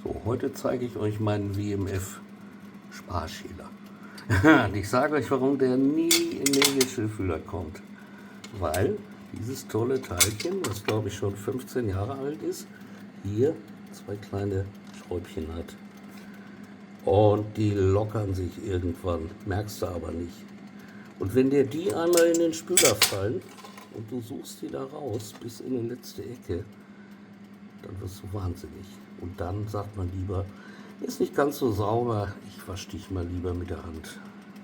So, heute zeige ich euch meinen WMF Sparschäler. Und ich sage euch, warum der nie in Nägelschilffüller kommt. Weil dieses tolle Teilchen, was glaube ich schon 15 Jahre alt ist, hier zwei kleine Schräubchen hat. Und die lockern sich irgendwann, merkst du aber nicht. Und wenn dir die einmal in den Spüler fallen und du suchst die da raus bis in die letzte Ecke, dann wirst du wahnsinnig. Und dann sagt man lieber, ist nicht ganz so sauber, ich wasche dich mal lieber mit der Hand.